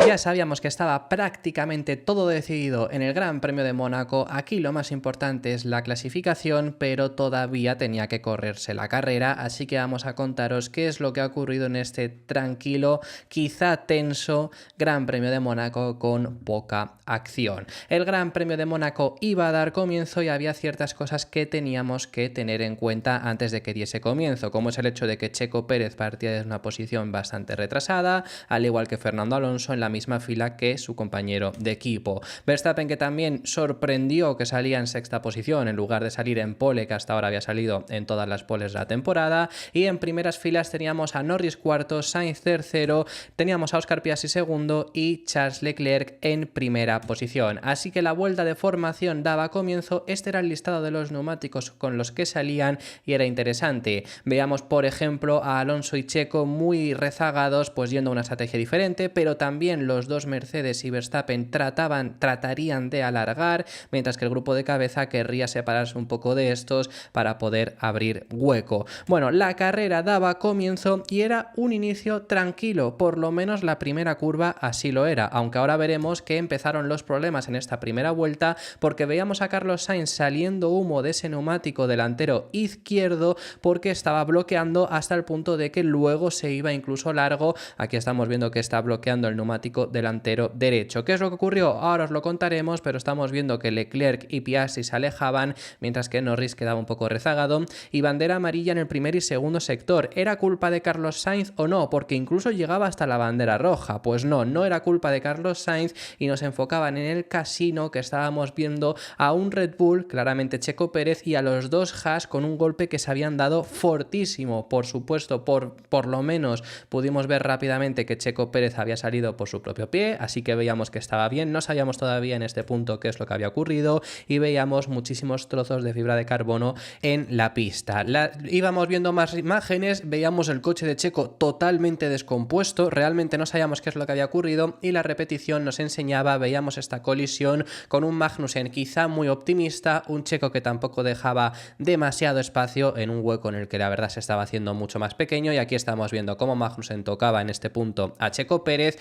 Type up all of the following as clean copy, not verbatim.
Ya sabíamos que estaba prácticamente todo decidido en el Gran Premio de Mónaco. Aquí lo más importante es la clasificación, pero todavía tenía que correrse la carrera, así que vamos a contaros qué es lo que ha ocurrido en este tranquilo, quizá tenso Gran Premio de Mónaco con poca acción. El Gran Premio de Mónaco iba a dar comienzo y había ciertas cosas que teníamos que tener en cuenta antes de que diese comienzo, como es el hecho de que Checo Pérez partía desde una posición bastante retrasada, al igual que Fernando Alonso en la misma fila que su compañero de equipo. Verstappen, que también sorprendió que salía en sexta posición en lugar de salir en pole, que hasta ahora había salido en todas las poles de la temporada, y en primeras filas teníamos a Norris cuarto, Sainz tercero, teníamos a Oscar Piastri segundo y Charles Leclerc en primera posición. Así que la vuelta de formación daba comienzo. Este era el listado de los neumáticos con los que salían y era interesante. Veamos, por ejemplo, a Alonso y Checo muy rezagados, pues yendo a una estrategia diferente, pero también los dos Mercedes y Verstappen tratarían de alargar, mientras que el grupo de cabeza querría separarse un poco de estos para poder abrir hueco. Bueno, la carrera daba comienzo y era un inicio tranquilo, por lo menos la primera curva así lo era, aunque ahora veremos que empezaron los problemas en esta primera vuelta, porque veíamos a Carlos Sainz saliendo humo de ese neumático delantero izquierdo porque estaba bloqueando hasta el punto de que luego se iba incluso largo. Aquí estamos viendo que está bloqueando el neumático delantero derecho. ¿Qué es lo que ocurrió? Ahora os lo contaremos, pero estamos viendo que Leclerc y Piastri se alejaban, mientras que Norris quedaba un poco rezagado, y bandera amarilla en el primer y segundo sector. ¿Era culpa de Carlos Sainz o no? Porque incluso llegaba hasta la bandera roja. Pues no era culpa de Carlos Sainz, y nos enfocaban en el casino que estábamos viendo a un Red Bull, claramente Checo Pérez, y a los dos Haas con un golpe que se habían dado fortísimo. Por supuesto, por lo menos pudimos ver rápidamente que Checo Pérez había salido por su propio pie, así que veíamos que estaba bien. No sabíamos todavía en este punto qué es lo que había ocurrido y veíamos muchísimos trozos de fibra de carbono en la pista. Íbamos viendo más imágenes, veíamos el coche de Checo totalmente descompuesto, realmente no sabíamos qué es lo que había ocurrido, y la repetición nos enseñaba, veíamos esta colisión con un Magnussen quizá muy optimista, un Checo que tampoco dejaba demasiado espacio en un hueco en el que la verdad se estaba haciendo mucho más pequeño, y aquí estamos viendo cómo Magnussen tocaba en este punto a Checo Pérez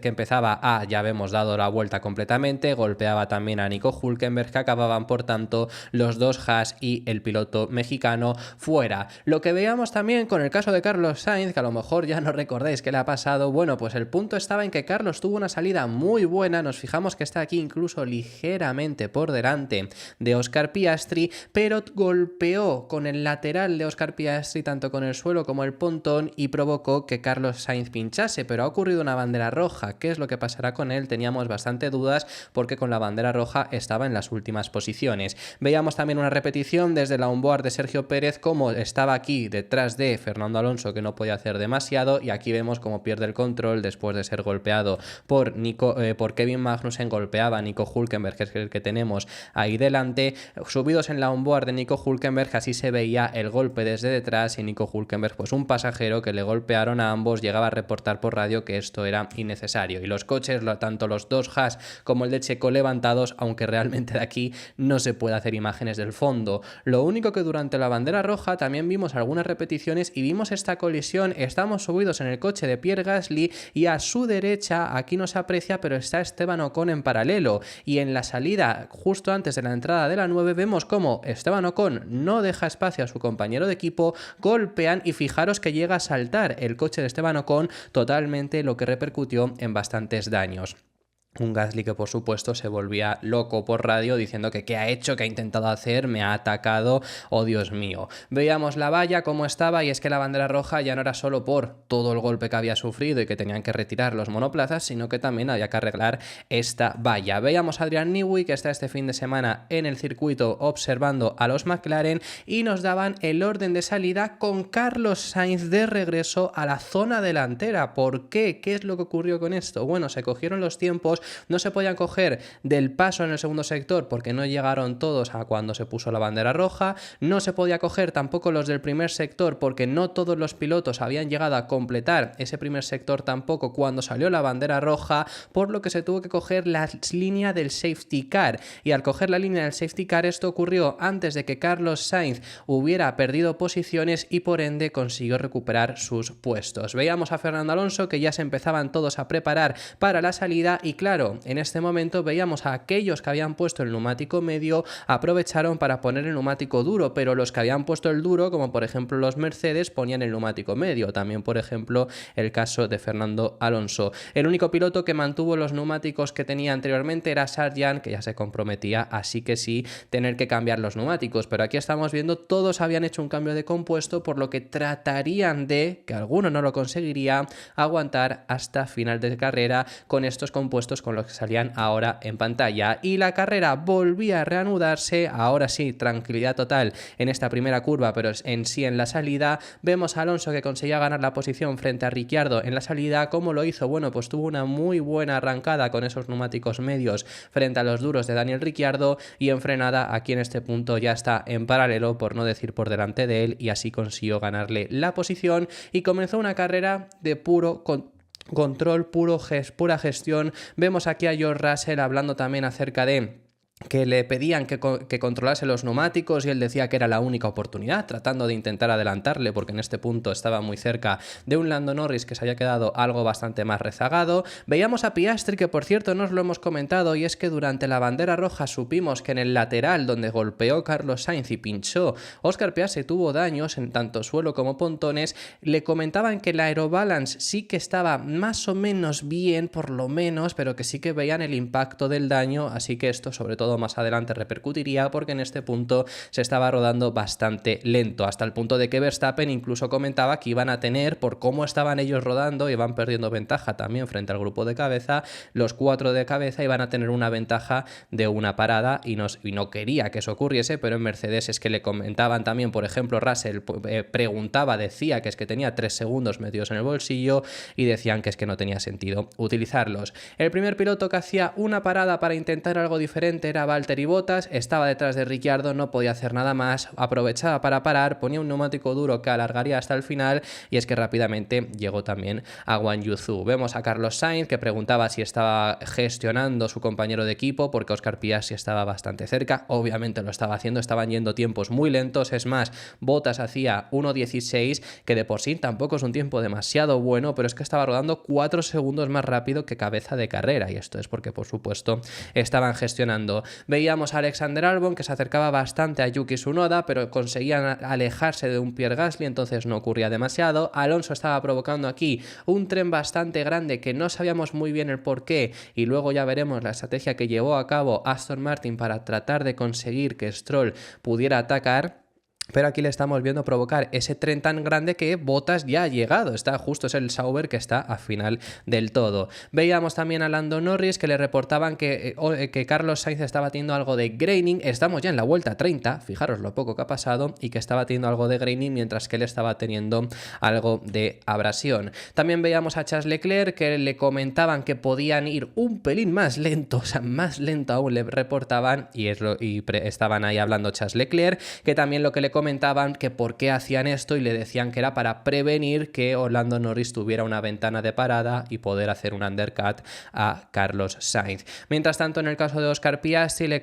que empezaba ya habíamos dado la vuelta completamente, golpeaba también a Nico Hülkenberg, que acababan por tanto los dos Haas y el piloto mexicano fuera. Lo que veíamos también con el caso de Carlos Sainz, que a lo mejor ya no recordáis qué le ha pasado, bueno, pues el punto estaba en que Carlos tuvo una salida muy buena, nos fijamos que está aquí incluso ligeramente por delante de Oscar Piastri, pero golpeó con el lateral de Oscar Piastri tanto con el suelo como el pontón y provocó que Carlos Sainz pinchase, pero ha ocurrido una bandera roja. ¿Qué es lo que pasará con él? Teníamos bastante dudas porque con la bandera roja estaba en las últimas posiciones. Veíamos también una repetición desde la onboard de Sergio Pérez, como estaba aquí detrás de Fernando Alonso, que no podía hacer demasiado, y aquí vemos cómo pierde el control después de ser golpeado por Kevin Magnussen. Golpeaba a Nico Hülkenberg, que es el que tenemos ahí delante, subidos en la onboard de Nico Hülkenberg, así se veía el golpe desde detrás, y Nico Hülkenberg, pues un pasajero que le golpearon a ambos, llegaba a reportar por radio que esto era innecesario, y los coches, tanto los dos Haas como el de Checo, levantados, aunque realmente de aquí no se puede hacer imágenes del fondo. Lo único que durante la bandera roja también vimos algunas repeticiones y vimos esta colisión. Estamos subidos en el coche de Pierre Gasly y a su derecha, aquí no se aprecia, pero está Esteban Ocon en paralelo, y en la salida justo antes de la entrada de la 9 vemos cómo Esteban Ocon no deja espacio a su compañero de equipo, golpean, y fijaros que llega a saltar el coche de Esteban Ocon totalmente, lo que repercutió en bastantes daños. Un Gasly que por supuesto se volvía loco por radio diciendo que qué ha hecho, qué ha intentado hacer, me ha atacado, oh Dios mío. Veíamos la valla cómo estaba, y es que la bandera roja ya no era solo por todo el golpe que había sufrido y que tenían que retirar los monoplazas, sino que también había que arreglar esta valla. Veíamos a Adrian Newey, que está este fin de semana en el circuito observando a los McLaren, y nos daban el orden de salida con Carlos Sainz de regreso a la zona delantera. ¿Por qué? ¿Qué es lo que ocurrió con esto? Bueno, se cogieron los tiempos no se podían coger del paso en el segundo sector porque no llegaron todos a cuando se puso la bandera roja, no se podía coger tampoco los del primer sector porque no todos los pilotos habían llegado a completar ese primer sector tampoco cuando salió la bandera roja, por lo que se tuvo que coger la línea del safety car, y al coger la línea del safety car esto ocurrió antes de que Carlos Sainz hubiera perdido posiciones y por ende consiguió recuperar sus puestos. Veíamos a Fernando Alonso que ya se empezaban todos a preparar para la salida y claro, en este momento veíamos a aquellos que habían puesto el neumático medio aprovecharon para poner el neumático duro, pero los que habían puesto el duro, como por ejemplo los Mercedes, ponían el neumático medio. También por ejemplo el caso de Fernando Alonso. El único piloto que mantuvo los neumáticos que tenía anteriormente era Sargent, que ya se comprometía así que sí tener que cambiar los neumáticos, pero aquí estamos viendo todos habían hecho un cambio de compuesto, por lo que tratarían de, que alguno no lo conseguiría, aguantar hasta final de carrera con estos compuestos con los que salían ahora en pantalla. Y la carrera volvía a reanudarse, ahora sí, tranquilidad total en esta primera curva, pero en sí en la salida vemos a Alonso que conseguía ganar la posición frente a Ricciardo en la salida. ¿Cómo lo hizo? Bueno, pues tuvo una muy buena arrancada con esos neumáticos medios frente a los duros de Daniel Ricciardo y en frenada aquí en este punto ya está en paralelo, por no decir por delante de él, y así consiguió ganarle la posición y comenzó una carrera de puro control, pura gestión. Vemos aquí a George Russell hablando también acerca de que le pedían que controlase los neumáticos y él decía que era la única oportunidad, tratando de intentar adelantarle porque en este punto estaba muy cerca de un Lando Norris que se había quedado algo bastante más rezagado. Veíamos a Piastri, que por cierto nos lo hemos comentado, y es que durante la bandera roja supimos que en el lateral donde golpeó Carlos Sainz y pinchó Óscar Piastri tuvo daños en tanto suelo como pontones. Le comentaban que el aerobalance sí que estaba más o menos bien, por lo menos, pero que sí que veían el impacto del daño, así que esto sobre todo más adelante repercutiría porque en este punto se estaba rodando bastante lento, hasta el punto de que Verstappen incluso comentaba que iban a tener, por cómo estaban ellos rodando, iban perdiendo ventaja también frente al grupo de cabeza, los 4 de cabeza iban a tener una ventaja de una parada y no quería que eso ocurriese, pero en Mercedes es que le comentaban también, por ejemplo, Russell decía que es que tenía 3 segundos metidos en el bolsillo y decían que es que no tenía sentido utilizarlos. El primer piloto que hacía una parada para intentar algo diferente era Valtteri Bottas, estaba detrás de Ricciardo, no podía hacer nada más, aprovechaba para parar, ponía un neumático duro que alargaría hasta el final y es que rápidamente llegó también a Guan Yu Zhou. Vemos a Carlos Sainz que preguntaba si estaba gestionando su compañero de equipo porque Óscar Piastri estaba bastante cerca, obviamente lo estaba haciendo, estaban yendo tiempos muy lentos, es más, Bottas hacía 1.16 que de por sí tampoco es un tiempo demasiado bueno, pero es que estaba rodando 4 segundos más rápido que cabeza de carrera y esto es porque por supuesto estaban gestionando. Veíamos a Alexander Albon que se acercaba bastante a Yuki Tsunoda, pero conseguían alejarse de un Pierre Gasly, entonces no ocurría demasiado. Alonso estaba provocando aquí un tren bastante grande que no sabíamos muy bien el porqué y luego ya veremos la estrategia que llevó a cabo Aston Martin para tratar de conseguir que Stroll pudiera atacar. Pero aquí le estamos viendo provocar ese tren tan grande que Bottas ya ha llegado. Está justo, es el Sauber que está a final del todo. Veíamos también a Lando Norris que le reportaban que Carlos Sainz estaba teniendo algo de graining. Estamos ya en la vuelta 30, fijaros lo poco que ha pasado, y que estaba teniendo algo de graining mientras que él estaba teniendo algo de abrasión. También veíamos a Charles Leclerc que le comentaban que podían ir un pelín más lento, o sea, más lento aún le reportaban y estaban ahí hablando Charles Leclerc, que también lo que le comentaban que por qué hacían esto y le decían que era para prevenir que Lando Norris tuviera una ventana de parada y poder hacer un undercut a Carlos Sainz. Mientras tanto, en el caso de Óscar Piastri le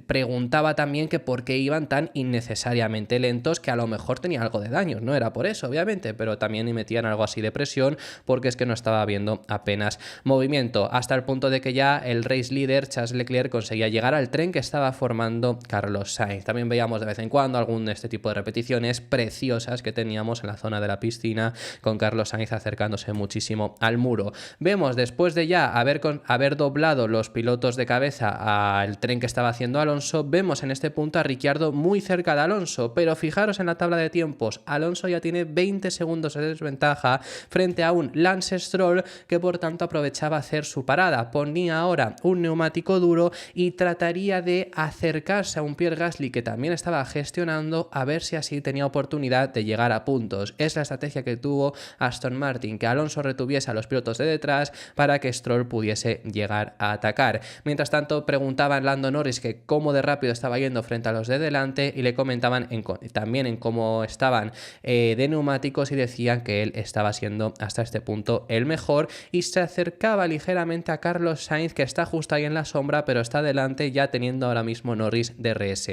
preguntaba también que por qué iban tan innecesariamente lentos, que a lo mejor tenía algo de daños, no era por eso obviamente, pero también metían algo así de presión porque es que no estaba viendo apenas movimiento, hasta el punto de que ya el race leader Charles Leclerc conseguía llegar al tren que estaba formando Carlos Sainz. También veíamos de vez en cuando algún de este tipo de repeticiones preciosas que teníamos en la zona de la piscina con Carlos Sainz acercándose muchísimo al muro. Vemos después de ya haber doblado los pilotos de cabeza al tren que estaba haciendo Alonso, vemos en este punto a Ricciardo muy cerca de Alonso, pero fijaros en la tabla de tiempos, Alonso ya tiene 20 segundos de desventaja frente a un Lance Stroll que por tanto aprovechaba hacer su parada, ponía ahora un neumático duro y trataría de acercarse a un Pierre Gasly que también estaba gestionando a a ver si así tenía oportunidad de llegar a puntos. Es la estrategia que tuvo Aston Martin, que Alonso retuviese a los pilotos de detrás para que Stroll pudiese llegar a atacar. Mientras tanto, preguntaban Lando Norris que cómo de rápido estaba yendo frente a los de delante y le comentaban también en cómo estaban de neumáticos y decían que él estaba siendo hasta este punto el mejor y se acercaba ligeramente a Carlos Sainz, que está justo ahí en la sombra, pero está delante ya teniendo ahora mismo Norris DRS.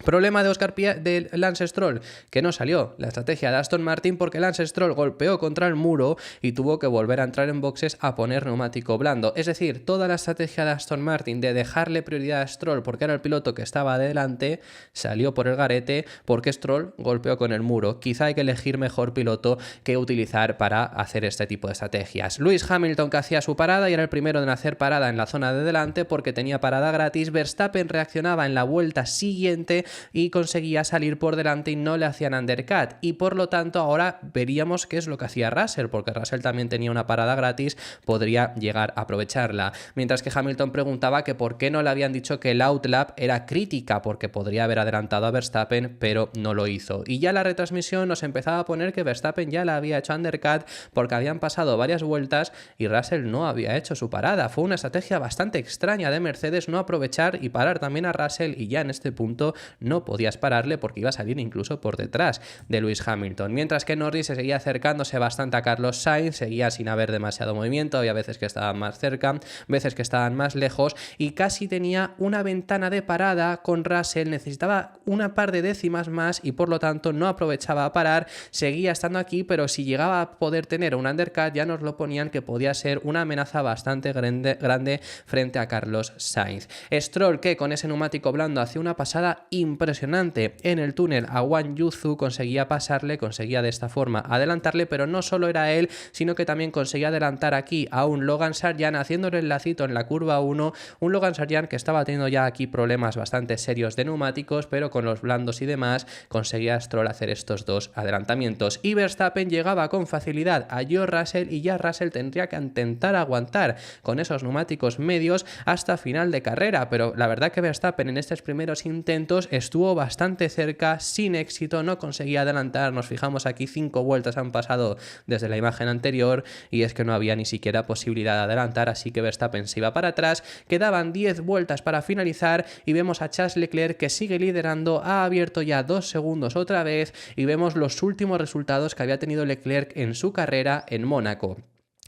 Problema de Lance Stroll, que no salió la estrategia de Aston Martin porque Lance Stroll golpeó contra el muro y tuvo que volver a entrar en boxes a poner neumático blando. Es decir, toda la estrategia de Aston Martin de dejarle prioridad a Stroll porque era el piloto que estaba delante salió por el garete porque Stroll golpeó con el muro. Quizá hay que elegir mejor piloto que utilizar para hacer este tipo de estrategias. Lewis Hamilton, que hacía su parada y era el primero en hacer parada en la zona de delante porque tenía parada gratis. Verstappen reaccionaba en la vuelta siguiente y conseguía salir por delante y no le hacían undercut, y por lo tanto ahora veríamos qué es lo que hacía Russell, porque Russell también tenía una parada gratis, podría llegar a aprovecharla. Mientras que Hamilton preguntaba que por qué no le habían dicho que el outlap era crítica, porque podría haber adelantado a Verstappen, pero no lo hizo. Y ya la retransmisión nos empezaba a poner que Verstappen ya le había hecho undercut porque habían pasado varias vueltas y Russell no había hecho su parada. Fue una estrategia bastante extraña de Mercedes no aprovechar y parar también a Russell, y ya en este punto no podías pararle porque iba a salir incluso por detrás de Lewis Hamilton. Mientras que Norris se seguía acercándose bastante a Carlos Sainz, seguía sin haber demasiado movimiento, había veces que estaban más cerca, veces que estaban más lejos y casi tenía una ventana de parada con Russell, necesitaba una par de décimas más y por lo tanto no aprovechaba a parar, seguía estando aquí, pero si llegaba a poder tener un undercut ya nos lo ponían que podía ser una amenaza bastante grande frente a Carlos Sainz. Stroll, que con ese neumático blando hacía una pasada impresionante en el túnel a Wang Yuzu, conseguía pasarle, conseguía de esta forma adelantarle, pero no solo era él, sino que también conseguía adelantar aquí a un Logan Sargeant haciéndole el lacito en la curva 1, un Logan Sargeant que estaba teniendo ya aquí problemas bastante serios de neumáticos, pero con los blandos y demás conseguía Stroll hacer estos dos adelantamientos, y Verstappen llegaba con facilidad a George Russell y ya Russell tendría que intentar aguantar con esos neumáticos medios hasta final de carrera, pero la verdad que Verstappen en estos primeros intentos estuvo bastante cerca, sin éxito, no conseguía adelantar. Nos fijamos aquí, 5 vueltas han pasado desde la imagen anterior y es que no había ni siquiera posibilidad de adelantar, así que Verstappen se iba para atrás. Quedaban 10 vueltas para finalizar y vemos a Charles Leclerc que sigue liderando, ha abierto ya 2 segundos otra vez y vemos los últimos resultados que había tenido Leclerc en su carrera en Mónaco.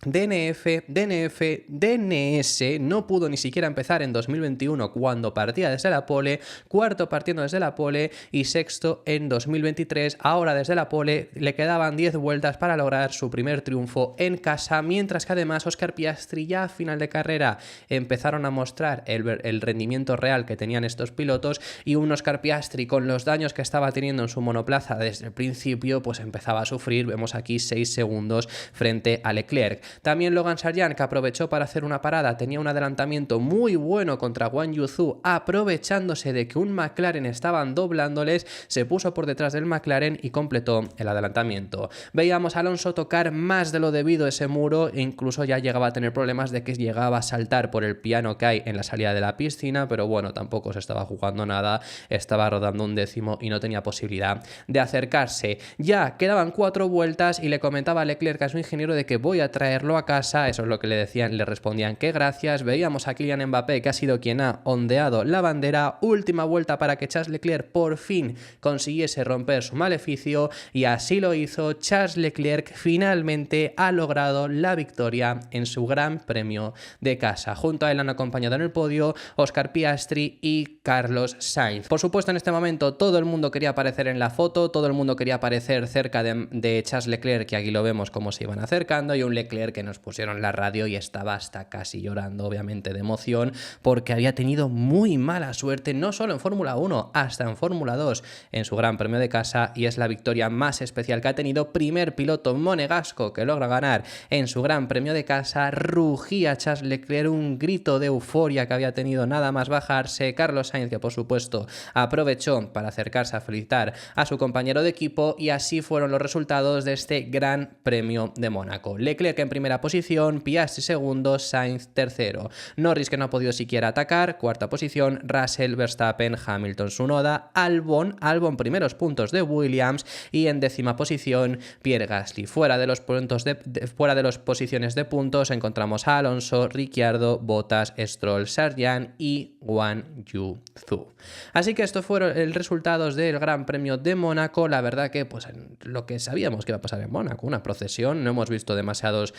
DNF, DNS, no pudo ni siquiera empezar en 2021 cuando partía desde la pole, cuarto partiendo desde la pole y sexto en 2023, ahora desde la pole. Le quedaban 10 vueltas para lograr su primer triunfo en casa, mientras que además Oscar Piastri ya a final de carrera empezaron a mostrar el rendimiento real que tenían estos pilotos, y un Oscar Piastri con los daños que estaba teniendo en su monoplaza desde el principio pues empezaba a sufrir. Vemos aquí 6 segundos frente a Leclerc. También Logan Sargeant, que aprovechó para hacer una parada, tenía un adelantamiento muy bueno contra Wang Yuzu, aprovechándose de que un McLaren estaban doblándoles, se puso por detrás del McLaren y completó el adelantamiento. Veíamos a Alonso tocar más de lo debido ese muro e incluso ya llegaba a tener problemas de que llegaba a saltar por el piano que hay en la salida de la piscina, pero bueno, tampoco se estaba jugando nada, estaba rodando un décimo y no tenía posibilidad de acercarse. Ya quedaban 4 vueltas y le comentaba a Leclerc, a su ingeniero, de que voy a traerlo a casa. Eso es lo que le decían, le respondían que gracias. Veíamos a Kylian Mbappé, que ha sido quien ha ondeado la bandera. Última vuelta para que Charles Leclerc por fin consiguiese romper su maleficio, y así lo hizo. Charles Leclerc finalmente ha logrado la victoria en su Gran Premio de casa. Junto a él han acompañado en el podio Oscar Piastri y Carlos Sainz. Por supuesto, en este momento todo el mundo quería aparecer en la foto, todo el mundo quería aparecer cerca de Charles Leclerc, que aquí lo vemos cómo se iban acercando, y un Leclerc que nos pusieron la radio y estaba hasta casi llorando, obviamente de emoción, porque había tenido muy mala suerte, no solo en Fórmula 1, hasta en Fórmula 2 en su Gran Premio de casa, y es la victoria más especial que ha tenido. Primer piloto monegasco que logra ganar en su Gran Premio de casa. Rugía Charles Leclerc, un grito de euforia que había tenido nada más bajarse. Carlos Sainz, que por supuesto aprovechó para acercarse a felicitar a su compañero de equipo, y así fueron los resultados de este Gran Premio de Mónaco. Leclerc en primera posición, Piastri segundo, Sainz tercero. Norris, que no ha podido siquiera atacar, cuarta posición, Russell, Verstappen, Hamilton, Tsunoda, Albon primeros puntos de Williams y en décima posición Pierre Gasly. Fuera de los posiciones de puntos encontramos a Alonso, Ricciardo, Bottas, Stroll, Sargent y Guan Yu Zhou. Así que estos fueron los resultados del Gran Premio de Mónaco. La verdad que pues lo que sabíamos que iba a pasar en Mónaco, una procesión, no hemos visto demasiados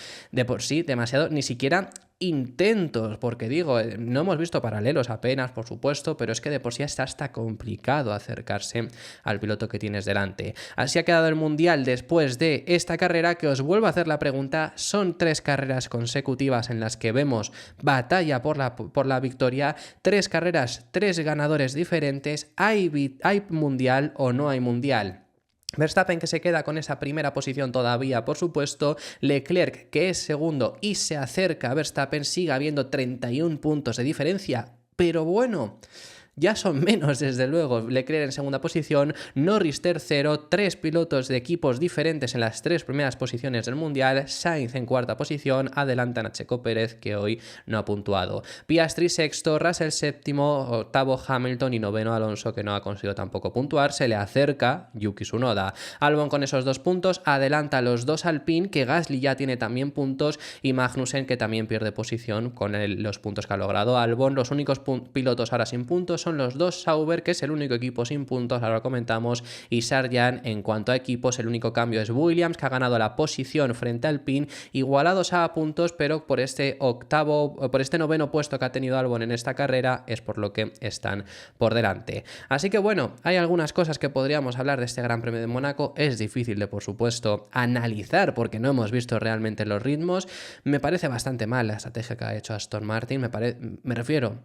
ni siquiera intentos, porque digo, no hemos visto paralelos apenas, por supuesto, pero es que de por sí está hasta complicado acercarse al piloto que tienes delante. Así ha quedado el Mundial después de esta carrera, que os vuelvo a hacer la pregunta. Son 3 carreras consecutivas en las que vemos batalla por la victoria, 3 carreras, 3 ganadores diferentes. ¿Hay Mundial o no hay Mundial? Verstappen, que se queda con esa primera posición todavía, por supuesto. Leclerc, que es segundo y se acerca a Verstappen, sigue habiendo 31 puntos de diferencia, pero bueno, ya son menos, desde luego. Leclerc en segunda posición, Norris tercero, 3 pilotos de equipos diferentes en las 3 primeras posiciones del Mundial. Sainz en cuarta posición, adelantan a Checo Pérez, que hoy no ha puntuado. Piastri sexto, Russell séptimo, octavo Hamilton y noveno Alonso, que no ha conseguido tampoco puntuar. Se le acerca Yuki Tsunoda. Albon con esos 2 puntos adelanta a los 2 Alpine, que Gasly ya tiene también puntos, y Magnussen, que también pierde posición con los puntos que ha logrado Albon. Los únicos pilotos ahora sin puntos son los 2 Sauber, que es el único equipo sin puntos, ahora lo comentamos, y Sargent. En cuanto a equipos, el único cambio es Williams, que ha ganado la posición frente al Alpine, igualados a puntos, pero por este noveno puesto que ha tenido Albon en esta carrera es por lo que están por delante. Así que bueno, hay algunas cosas que podríamos hablar de este Gran Premio de Mónaco. Es difícil de, por supuesto, analizar porque no hemos visto realmente los ritmos. Me parece bastante mal la estrategia que ha hecho Aston Martin, me refiero,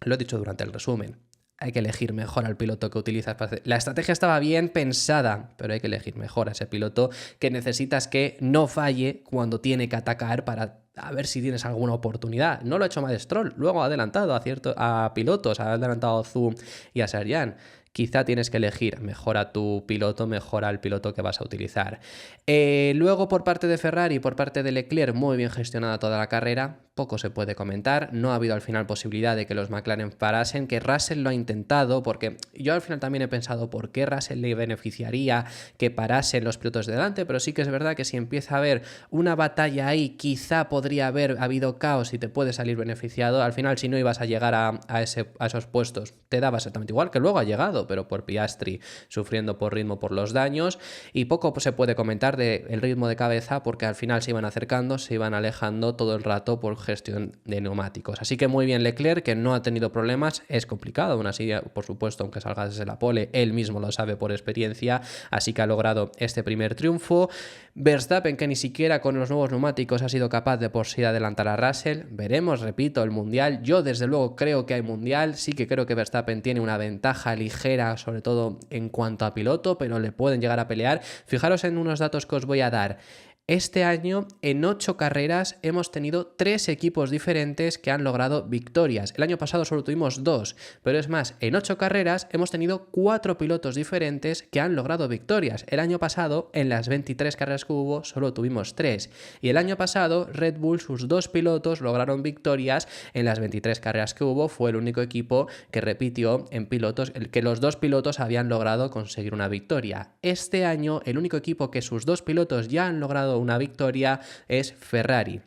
lo he dicho durante el resumen, hay que elegir mejor al piloto que utilizas. La estrategia estaba bien pensada, pero hay que elegir mejor a ese piloto que necesitas que no falle cuando tiene que atacar para a ver si tienes alguna oportunidad. No lo ha hecho mal Stroll, luego ha adelantado a pilotos, ha adelantado a Zhou y a Sargent. Quizá tienes que elegir mejor a tu piloto, mejor al piloto que vas a utilizar. Luego, por parte de Ferrari, por parte de Leclerc, muy bien gestionada toda la carrera. Poco se puede comentar. No ha habido al final posibilidad de que los McLaren parasen, que Russell lo ha intentado, porque yo al final también he pensado por qué Russell le beneficiaría que parasen los pilotos de delante, pero sí que es verdad que si empieza a haber una batalla ahí, quizá podría haber habido caos y te puede salir beneficiado. Al final, si no ibas a llegar a esos puestos, te daba exactamente igual, que luego ha llegado, pero por Piastri sufriendo por ritmo por los daños, y poco se puede comentar del ritmo de cabeza, porque al final se iban acercando, se iban alejando todo el rato por gestión de neumáticos. Así que muy bien Leclerc, que no ha tenido problemas. Es complicado, aún así, por supuesto, aunque salga desde la pole, él mismo lo sabe por experiencia, así que ha logrado este primer triunfo. Verstappen, que ni siquiera con los nuevos neumáticos ha sido capaz de por sí adelantar a Russell. Veremos, repito, el Mundial. Yo desde luego creo que hay Mundial, sí que creo que Verstappen tiene una ventaja ligera, sobre todo en cuanto a piloto, pero le pueden llegar a pelear. Fijaros en unos datos que os voy a dar. Este año, en 8 carreras, hemos tenido 3 equipos diferentes que han logrado victorias. El año pasado solo tuvimos 2, pero es más, en 8 carreras hemos tenido 4 pilotos diferentes que han logrado victorias. El año pasado, en las 23 carreras que hubo, solo tuvimos 3. Y el año pasado, Red Bull, sus 2 pilotos lograron victorias en las 23 carreras que hubo. Fue el único equipo que repitió en pilotos, que los 2 pilotos habían logrado conseguir una victoria. Este año, el único equipo que sus 2 pilotos ya han logrado una victoria es Ferrari,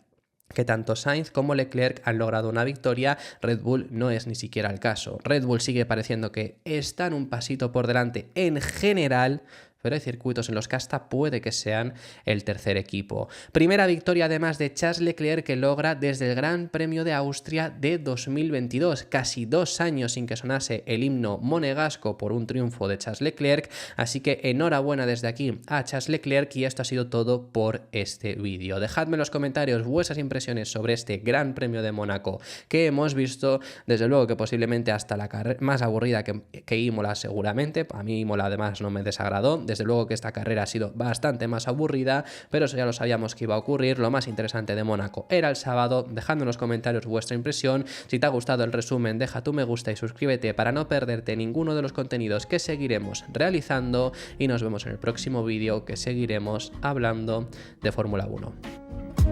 que tanto Sainz como Leclerc han logrado una victoria. Red Bull no es ni siquiera el caso. Red Bull sigue pareciendo que están un pasito por delante en general, pero hay circuitos en los que hasta puede que sean el tercer equipo. Primera victoria además de Charles Leclerc, que logra desde el Gran Premio de Austria de 2022, casi 2 años sin que sonase el himno monegasco por un triunfo de Charles Leclerc, así que enhorabuena desde aquí a Charles Leclerc, y esto ha sido todo por este vídeo. Dejadme en los comentarios vuestras impresiones sobre este Gran Premio de Mónaco que hemos visto. Desde luego que posiblemente hasta la carrera más aburrida que Imola seguramente. A mí Imola además no me desagradó. Desde luego que esta carrera ha sido bastante más aburrida, pero eso ya lo sabíamos que iba a ocurrir. Lo más interesante de Mónaco era el sábado. Dejadme en los comentarios vuestra impresión. Si te ha gustado el resumen, deja tu me gusta y suscríbete para no perderte ninguno de los contenidos que seguiremos realizando, y nos vemos en el próximo vídeo, que seguiremos hablando de Fórmula 1.